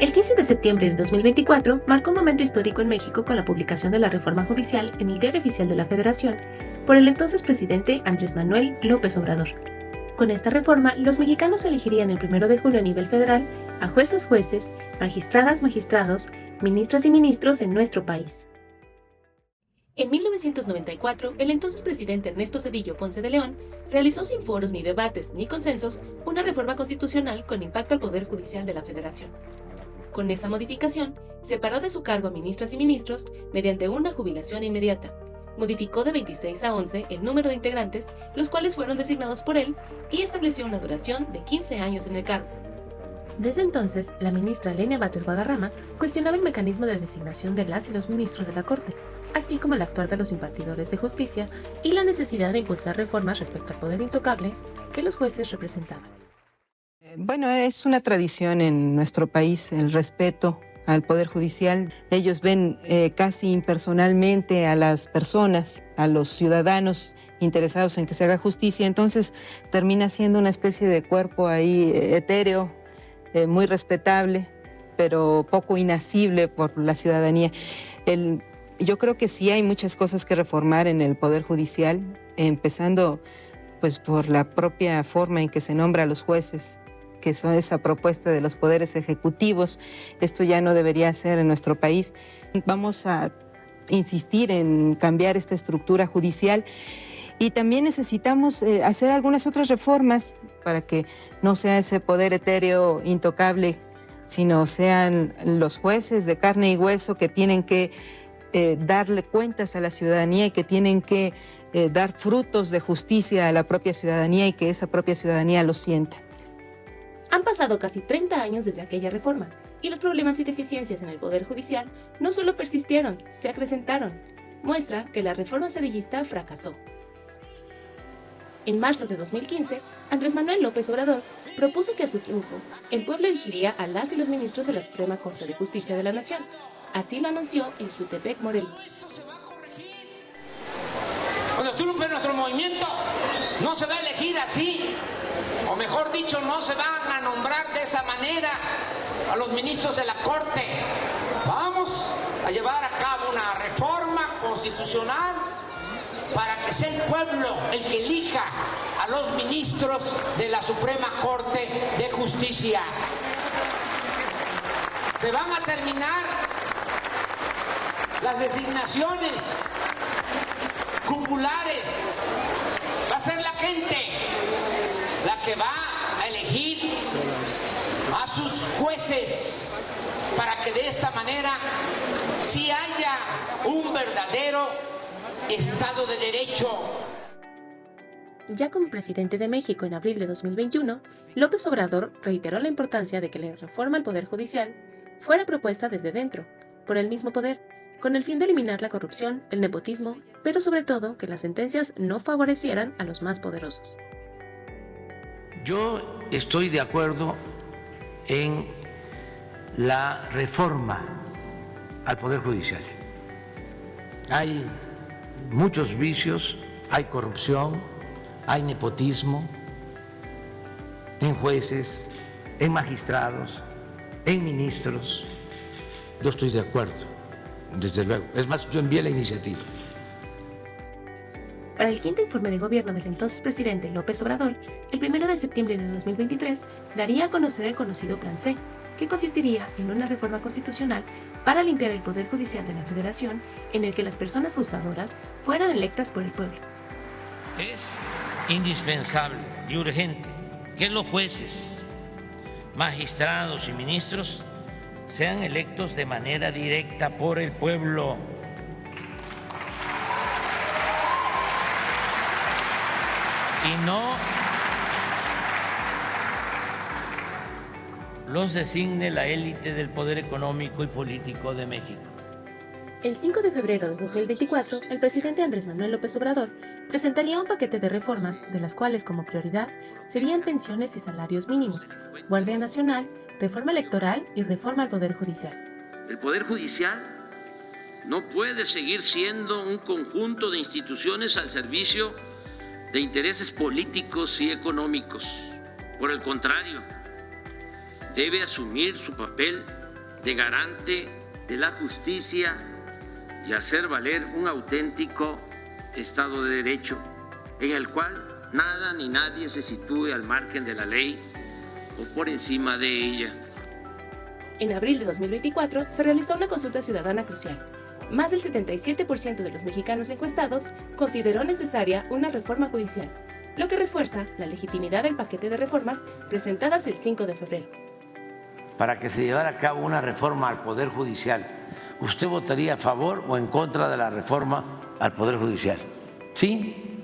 El 15 de septiembre de 2024 marcó un momento histórico en México con la publicación de la reforma judicial en el Diario Oficial de la Federación por el entonces presidente Andrés Manuel López Obrador. Con esta reforma, los mexicanos elegirían el 1 de junio a nivel federal a jueces, magistradas, magistrados, ministras y ministros en nuestro país. En 1994, el entonces presidente Ernesto Zedillo Ponce de León realizó sin foros ni debates ni consensos una reforma constitucional con impacto al Poder Judicial de la Federación. Con esa modificación, separó de su cargo a ministras y ministros mediante una jubilación inmediata. Modificó de 26 a 11 el número de integrantes, los cuales fueron designados por él, y estableció una duración de 15 años en el cargo. Desde entonces, la ministra Lenia Batres Guadarrama cuestionaba el mecanismo de designación de las y los ministros de la Corte, así como el actuar de los impartidores de justicia y la necesidad de impulsar reformas respecto al poder intocable que los jueces representaban. Bueno, es una tradición en nuestro país el respeto al Poder Judicial. Ellos ven casi impersonalmente a las personas, a los ciudadanos interesados en que se haga justicia, entonces termina siendo una especie de cuerpo ahí etéreo, muy respetable, pero poco inacible por la ciudadanía. Yo creo que sí hay muchas cosas que reformar en el Poder Judicial, empezando pues por la propia forma en que se nombra a los jueces, que son esa propuesta de los poderes ejecutivos. Esto ya no debería ser en nuestro país. Vamos a insistir en cambiar esta estructura judicial y también necesitamos hacer algunas otras reformas para que no sea ese poder etéreo intocable, sino sean los jueces de carne y hueso que tienen que darle cuentas a la ciudadanía y que tienen que dar frutos de justicia a la propia ciudadanía y que esa propia ciudadanía lo sienta. Han pasado casi 30 años desde aquella reforma, y los problemas y deficiencias en el Poder Judicial no solo persistieron, se acrecentaron. Muestra que la reforma zedillista fracasó. En marzo de 2015, Andrés Manuel López Obrador propuso que a su triunfo, el pueblo elegiría a las y los ministros de la Suprema Corte de Justicia de la Nación. Así lo anunció en Jutepec, Morelos. Cuando triunfe nuestro movimiento, no se va a elegir así, o mejor dicho, no se van a nombrar de esa manera a los ministros de la Corte. Vamos a llevar a cabo una reforma constitucional para que sea el pueblo el que elija a los ministros de la Suprema Corte de Justicia. Se van a terminar las designaciones cupulares. Va a ser la gente la que va a elegir a sus jueces para que de esta manera sí haya un verdadero Estado de Derecho. Ya como presidente de México en abril de 2021, López Obrador reiteró la importancia de que la reforma al Poder Judicial fuera propuesta desde dentro, por el mismo poder, con el fin de eliminar la corrupción, el nepotismo, pero sobre todo que las sentencias no favorecieran a los más poderosos. Yo estoy de acuerdo en la reforma al Poder Judicial. Hay muchos vicios, hay corrupción, hay nepotismo en jueces, en magistrados, en ministros. Yo estoy de acuerdo, desde luego. Es más, yo envié la iniciativa. Para el quinto informe de gobierno del entonces presidente López Obrador, el 1 de septiembre de 2023 daría a conocer el conocido Plan C, que consistiría en una reforma constitucional para limpiar el Poder Judicial de la Federación, en el que las personas juzgadoras fueran electas por el pueblo. Es indispensable y urgente que los jueces, magistrados y ministros sean electos de manera directa por el pueblo. Y no los designe la élite del poder económico y político de México. El 5 de febrero de 2024, el presidente Andrés Manuel López Obrador presentaría un paquete de reformas, de las cuales como prioridad serían pensiones y salarios mínimos, Guardia Nacional, reforma electoral y reforma al Poder Judicial. El Poder Judicial no puede seguir siendo un conjunto de instituciones al servicio de intereses políticos y económicos. Por el contrario, debe asumir su papel de garante de la justicia y hacer valer un auténtico Estado de Derecho en el cual nada ni nadie se sitúe al margen de la ley o por encima de ella. En abril de 2024 se realizó una consulta ciudadana crucial. Más del 77% de los mexicanos encuestados consideró necesaria una reforma judicial, lo que refuerza la legitimidad del paquete de reformas presentadas el 5 de febrero. Para que se llevara a cabo una reforma al Poder Judicial, ¿usted votaría a favor o en contra de la reforma al Poder Judicial? Sí,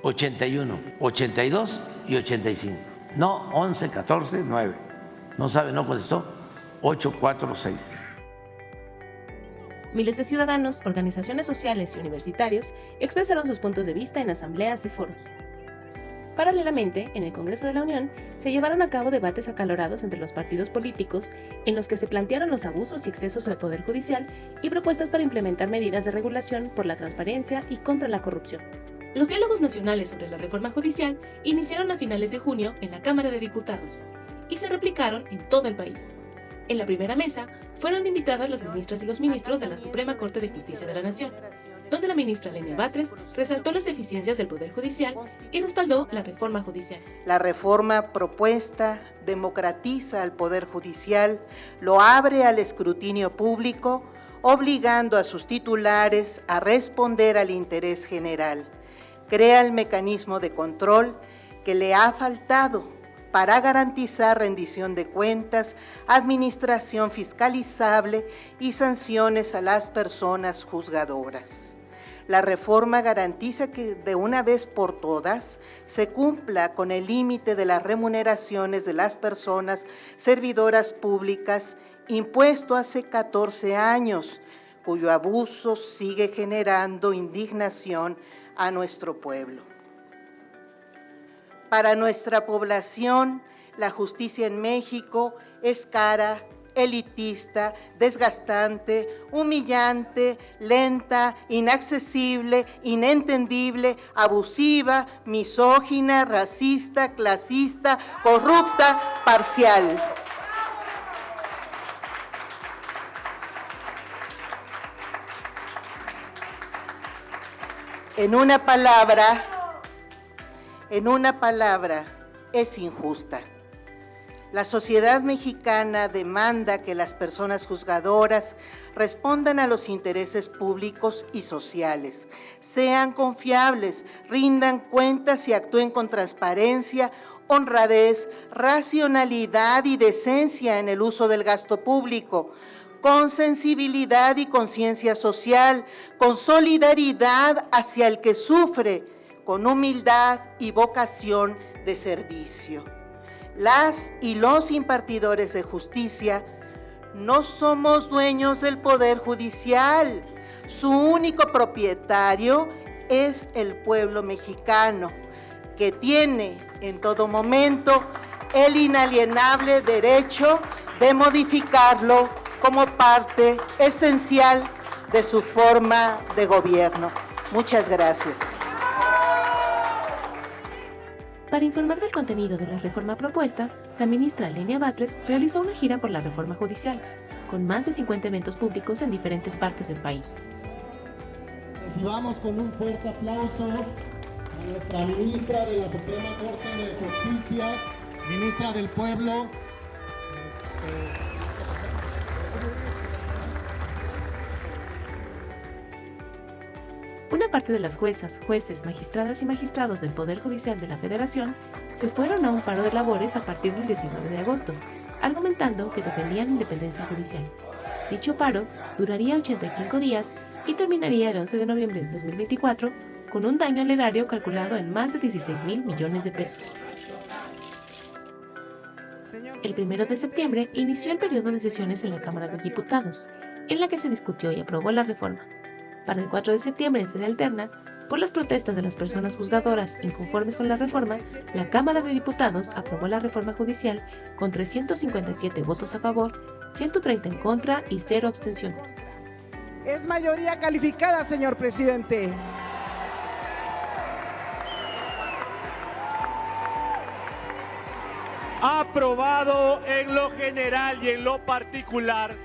81, 82 y 85. No, 11, 14, 9. No sabe, no contestó. 8, 4, 6. Miles de ciudadanos, organizaciones sociales y universitarios expresaron sus puntos de vista en asambleas y foros. Paralelamente, en el Congreso de la Unión, se llevaron a cabo debates acalorados entre los partidos políticos en los que se plantearon los abusos y excesos del Poder Judicial y propuestas para implementar medidas de regulación por la transparencia y contra la corrupción. Los diálogos nacionales sobre la reforma judicial iniciaron a finales de junio en la Cámara de Diputados y se replicaron en todo el país. En la primera mesa fueron invitadas las ministras y los ministros de la Suprema Corte de Justicia de la Nación, donde la ministra Lenia Batres resaltó las deficiencias del Poder Judicial y respaldó la reforma judicial. La reforma propuesta democratiza al Poder Judicial, lo abre al escrutinio público, obligando a sus titulares a responder al interés general. Crea el mecanismo de control que le ha faltado para garantizar rendición de cuentas, administración fiscalizable y sanciones a las personas juzgadoras. La reforma garantiza que de una vez por todas se cumpla con el límite de las remuneraciones de las personas servidoras públicas impuesto hace 14 años, cuyo abuso sigue generando indignación a nuestro pueblo. Para nuestra población, la justicia en México es cara, elitista, desgastante, humillante, lenta, inaccesible, inentendible, abusiva, misógina, racista, clasista, corrupta, parcial. En una palabra, es injusta. La sociedad mexicana demanda que las personas juzgadoras respondan a los intereses públicos y sociales, sean confiables, rindan cuentas y actúen con transparencia, honradez, racionalidad y decencia en el uso del gasto público, con sensibilidad y conciencia social, con solidaridad hacia el que sufre, con humildad y vocación de servicio. Las y los impartidores de justicia no somos dueños del Poder Judicial. Su único propietario es el pueblo mexicano, que tiene en todo momento el inalienable derecho de modificarlo como parte esencial de su forma de gobierno. Muchas gracias. Para informar del contenido de la reforma propuesta, la ministra Lenia Batres realizó una gira por la reforma judicial, con más de 50 eventos públicos en diferentes partes del país. Recibamos con un fuerte aplauso a nuestra ministra de la Suprema Corte de Justicia, ministra del Pueblo. Una parte de las juezas, jueces, magistradas y magistrados del Poder Judicial de la Federación se fueron a un paro de labores a partir del 19 de agosto, argumentando que defendían la independencia judicial. Dicho paro duraría 85 días y terminaría el 11 de noviembre de 2024 con un daño al erario calculado en más de 16,000 millones de pesos. El 1 de septiembre inició el periodo de sesiones en la Cámara de Diputados, en la que se discutió y aprobó la reforma. Para el 4 de septiembre, en sede alterna, por las protestas de las personas juzgadoras inconformes con la reforma, la Cámara de Diputados aprobó la reforma judicial con 357 votos a favor, 130 en contra y 0 abstenciones. Es mayoría calificada, señor presidente. Aprobado en lo general y en lo particular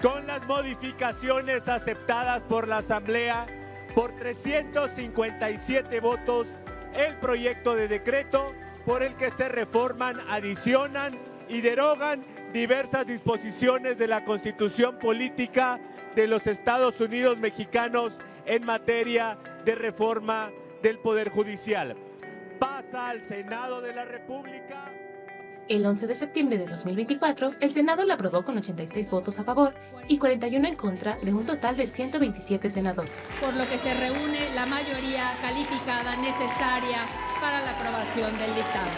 con las modificaciones aceptadas por la Asamblea por 357 votos el proyecto de decreto por el que se reforman, adicionan y derogan diversas disposiciones de la Constitución Política de los Estados Unidos Mexicanos en materia de reforma del Poder Judicial. Pasa al Senado de la República. El 11 de septiembre de 2024, el Senado la aprobó con 86 votos a favor y 41 en contra de un total de 127 senadores. Por lo que se reúne la mayoría calificada necesaria para la aprobación del dictamen.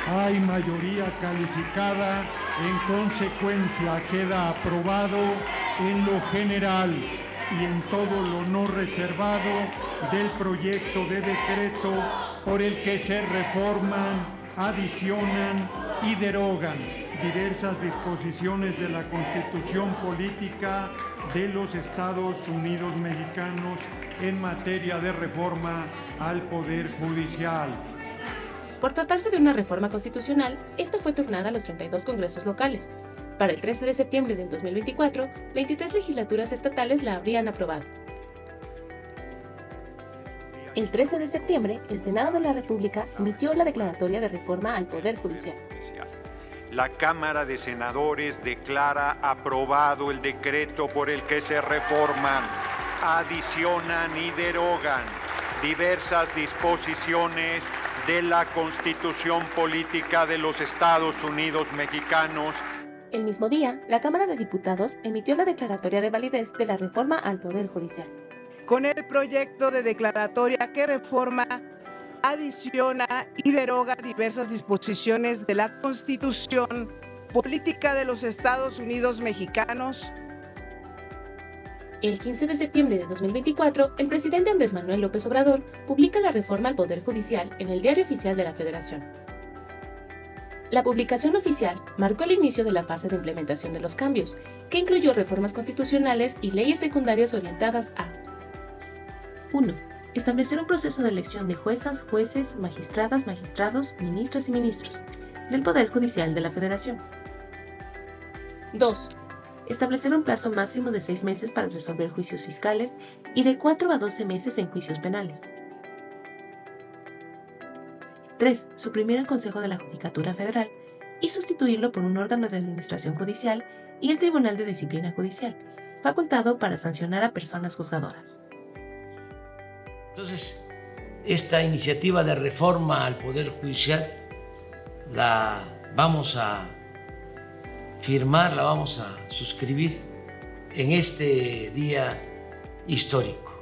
Hay mayoría calificada, en consecuencia queda aprobado en lo general y en todo lo no reservado del proyecto de decreto por el que se reforman, adicionan y derogan diversas disposiciones de la Constitución Política de los Estados Unidos Mexicanos en materia de reforma al Poder Judicial. Por tratarse de una reforma constitucional, esta fue turnada a los 32 congresos locales. Para el 13 de septiembre del 2024, 23 legislaturas estatales la habrían aprobado. El 13 de septiembre, el Senado de la República emitió la declaratoria de reforma al Poder Judicial. La Cámara de Senadores declara aprobado el decreto por el que se reforman, adicionan y derogan diversas disposiciones de la Constitución Política de los Estados Unidos Mexicanos. El mismo día, la Cámara de Diputados emitió la declaratoria de validez de la reforma al Poder Judicial. Con el proyecto de declaratoria que reforma, adiciona y deroga diversas disposiciones de la Constitución Política de los Estados Unidos Mexicanos. El 15 de septiembre de 2024, el presidente Andrés Manuel López Obrador publica la reforma al Poder Judicial en el Diario Oficial de la Federación. La publicación oficial marcó el inicio de la fase de implementación de los cambios, que incluyó reformas constitucionales y leyes secundarias orientadas a 1. Establecer un proceso de elección de juezas, jueces, magistradas, magistrados, ministras y ministros del Poder Judicial de la Federación. 2. Establecer un plazo máximo de 6 meses para resolver juicios fiscales y de 4 a 12 meses en juicios penales. 3. Suprimir el Consejo de la Judicatura Federal y sustituirlo por un órgano de administración judicial y el Tribunal de Disciplina Judicial, facultado para sancionar a personas juzgadoras. Entonces, esta iniciativa de reforma al Poder Judicial la vamos a firmar, la vamos a suscribir en este día histórico.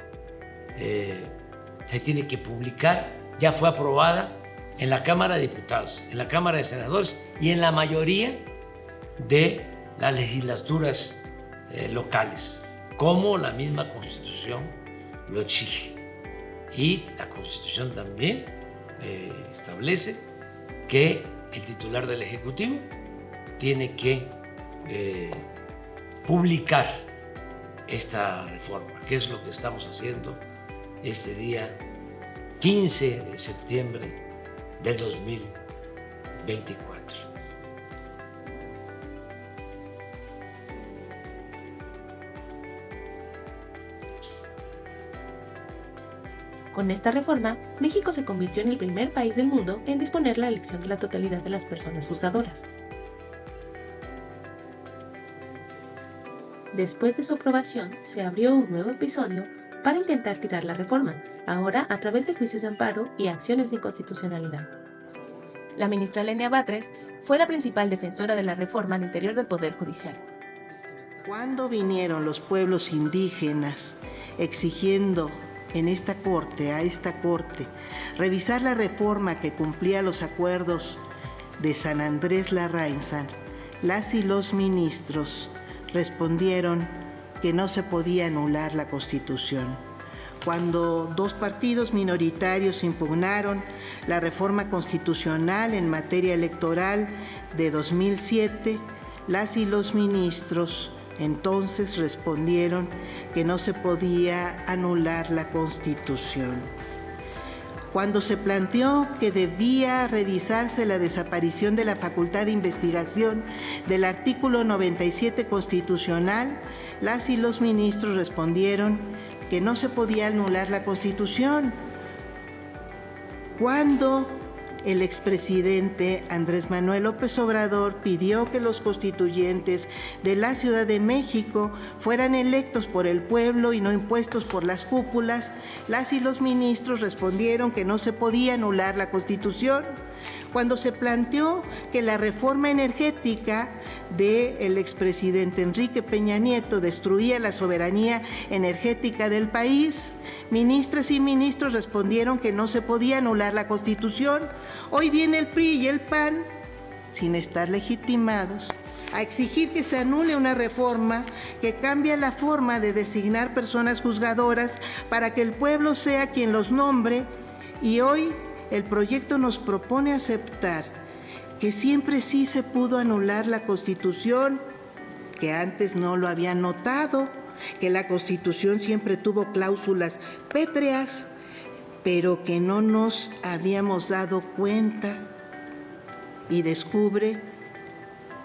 Se tiene que publicar, ya fue aprobada en la Cámara de Diputados, en la Cámara de Senadores y en la mayoría de las legislaturas locales, como la misma Constitución lo exige. Y la Constitución también establece que el titular del Ejecutivo tiene que publicar esta reforma, que es lo que estamos haciendo este día 15 de septiembre del 2024. Con esta reforma, México se convirtió en el primer país del mundo en disponer la elección de la totalidad de las personas juzgadoras. Después de su aprobación, se abrió un nuevo episodio para intentar tirar la reforma, ahora a través de juicios de amparo y acciones de inconstitucionalidad. La ministra Lenia Batres fue la principal defensora de la reforma al interior del Poder Judicial. Cuando vinieron los pueblos indígenas exigiendo a esta corte, revisar la reforma que cumplía los acuerdos de San Andrés Larrainzán, las y los ministros respondieron que no se podía anular la Constitución. Cuando 2 partidos minoritarios impugnaron la reforma constitucional en materia electoral de 2007, las y los ministros entonces respondieron que no se podía anular la Constitución. Cuando se planteó que debía revisarse la desaparición de la facultad de investigación del artículo 97 constitucional, las y los ministros respondieron que no se podía anular la Constitución. Cuando el expresidente Andrés Manuel López Obrador pidió que los constituyentes de la Ciudad de México fueran electos por el pueblo y no impuestos por las cúpulas, las y los ministros respondieron que no se podía anular la Constitución. Cuando se planteó que la reforma energética del expresidente Enrique Peña Nieto destruía la soberanía energética del país, ministras y ministros respondieron que no se podía anular la Constitución. Hoy viene el PRI y el PAN, sin estar legitimados, a exigir que se anule una reforma que cambia la forma de designar personas juzgadoras para que el pueblo sea quien los nombre, y hoy el proyecto nos propone aceptar que siempre sí se pudo anular la Constitución, que antes no lo habían notado, que la Constitución siempre tuvo cláusulas pétreas, pero que no nos habíamos dado cuenta, y descubre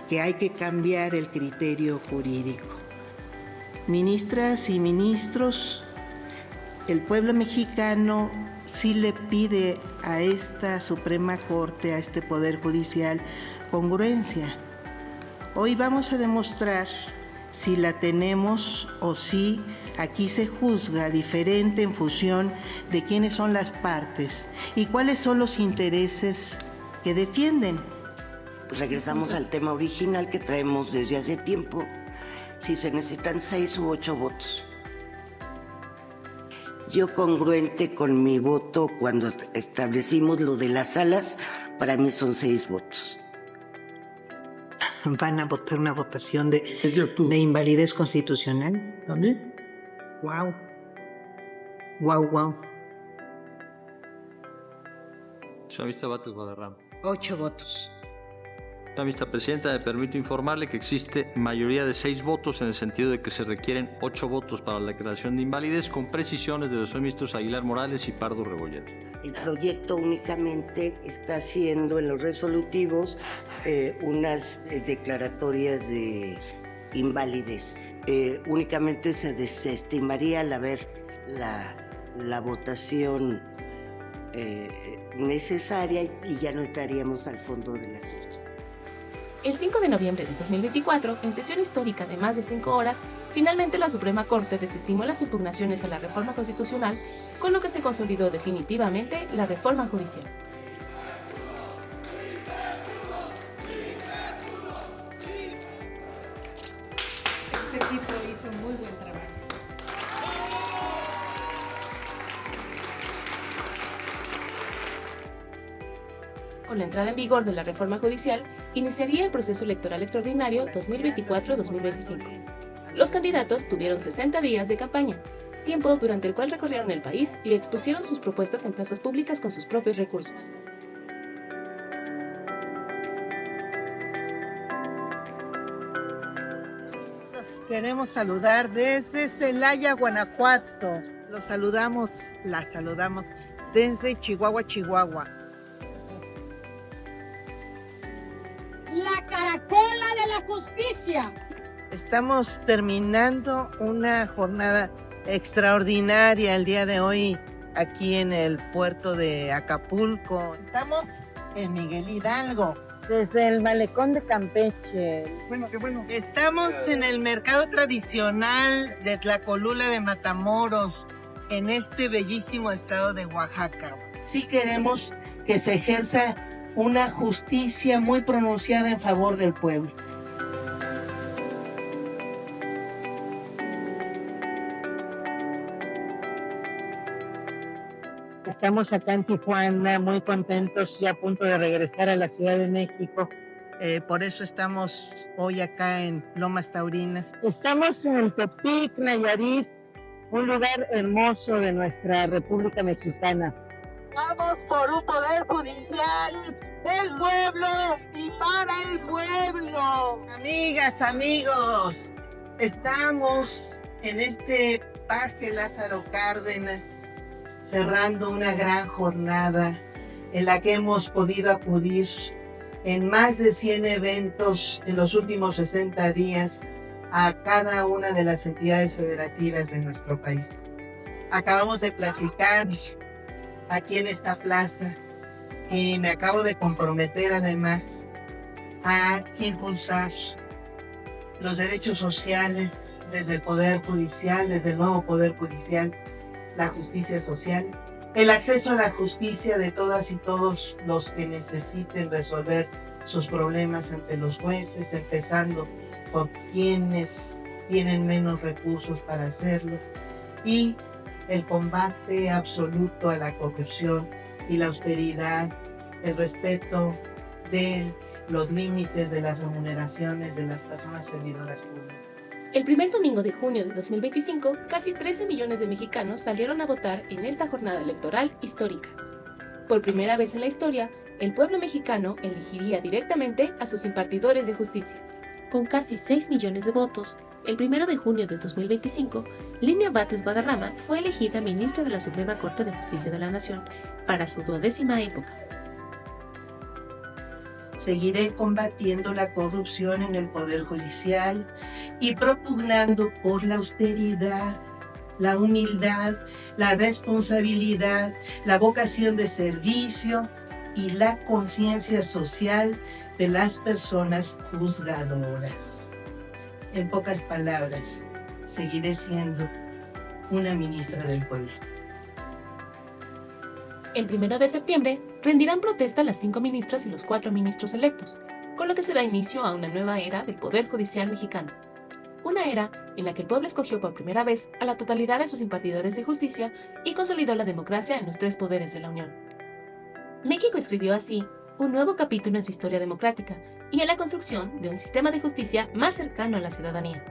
que hay que cambiar el criterio jurídico. Ministras y ministros, el pueblo mexicano sí le pide a esta Suprema Corte, a este Poder Judicial, congruencia. Hoy vamos a demostrar si la tenemos o si aquí se juzga diferente en función de quiénes son las partes y cuáles son los intereses que defienden. Pues regresamos al tema original que traemos desde hace tiempo, si se necesitan 6 u 8 votos. Yo, congruente con mi voto cuando establecimos lo de las salas, para mí son 6 votos. ¿Van a votar una votación de invalidez constitucional? ¿También? Wow. Wow, wow. Señora Ministra Batres Guadarrama. 8 votos. Señora Ministra Presidenta, me permito informarle que existe mayoría de 6 votos en el sentido de que se requieren 8 votos para la declaración de invalidez, con precisiones de los señores ministros Aguilar Morales y Pardo Rebolledo. El proyecto únicamente está haciendo en los resolutivos unas declaratorias de invalidez. Únicamente se desestimaría al haber la votación necesaria y ya no entraríamos al fondo del asunto. El 5 de noviembre de 2024, en sesión histórica de más de 5 horas, finalmente la Suprema Corte desestimó las impugnaciones a la reforma constitucional, con lo que se consolidó definitivamente la reforma judicial. Este equipo hizo muy buen trabajo. Con la entrada en vigor de la reforma judicial, iniciaría el proceso electoral extraordinario 2024-2025. Los candidatos tuvieron 60 días de campaña, tiempo durante el cual recorrieron el país y expusieron sus propuestas en plazas públicas con sus propios recursos. Los queremos saludar desde Celaya, Guanajuato. Los saludamos, las saludamos desde Chihuahua, Chihuahua. La caracola de la justicia. Estamos terminando una jornada extraordinaria el día de hoy aquí en el puerto de Acapulco. Estamos en Miguel Hidalgo, desde el malecón de Campeche. Bueno, qué bueno. Estamos en el mercado tradicional de Tlacolula de Matamoros, en este bellísimo estado de Oaxaca. Sí queremos que se ejerza una justicia muy pronunciada en favor del pueblo. Estamos acá en Tijuana, muy contentos y a punto de regresar a la Ciudad de México. Por eso estamos hoy acá en Lomas Taurinas. Estamos en Tepic, Nayarit, un lugar hermoso de nuestra República Mexicana. Vamos por un poder judicial del pueblo y para el pueblo. Amigas, amigos, estamos en este Parque Lázaro Cárdenas, cerrando una gran jornada en la que hemos podido acudir en más de 100 eventos en los últimos 60 días a cada una de las entidades federativas de nuestro país. Acabamos de platicar aquí en esta plaza y me acabo de comprometer además a impulsar los derechos sociales desde el Poder Judicial, desde el nuevo Poder Judicial, la justicia social, el acceso a la justicia de todas y todos los que necesiten resolver sus problemas ante los jueces, empezando por quienes tienen menos recursos para hacerlo, y el combate absoluto a la corrupción y la austeridad, el respeto de los límites de las remuneraciones de las personas servidoras públicas. El primer domingo de junio de 2025, casi 13 millones de mexicanos salieron a votar en esta jornada electoral histórica. Por primera vez en la historia, el pueblo mexicano elegiría directamente a sus impartidores de justicia. Con casi 6 millones de votos, el 1 de junio de 2025, Lilia Batres Guadarrama fue elegida ministra de la Suprema Corte de Justicia de la Nación para su 12ª época. Seguiré combatiendo la corrupción en el Poder Judicial y propugnando por la austeridad, la humildad, la responsabilidad, la vocación de servicio y la conciencia social de las personas juzgadoras. En pocas palabras, seguiré siendo una ministra del pueblo. El 1 de septiembre rendirán protesta las 5 ministras y los 4 ministros electos, con lo que se da inicio a una nueva era del Poder Judicial mexicano. Una era en la que el pueblo escogió por primera vez a la totalidad de sus impartidores de justicia y consolidó la democracia en los 3 poderes de la Unión. México escribió así un nuevo capítulo en su historia democrática y en la construcción de un sistema de justicia más cercano a la ciudadanía.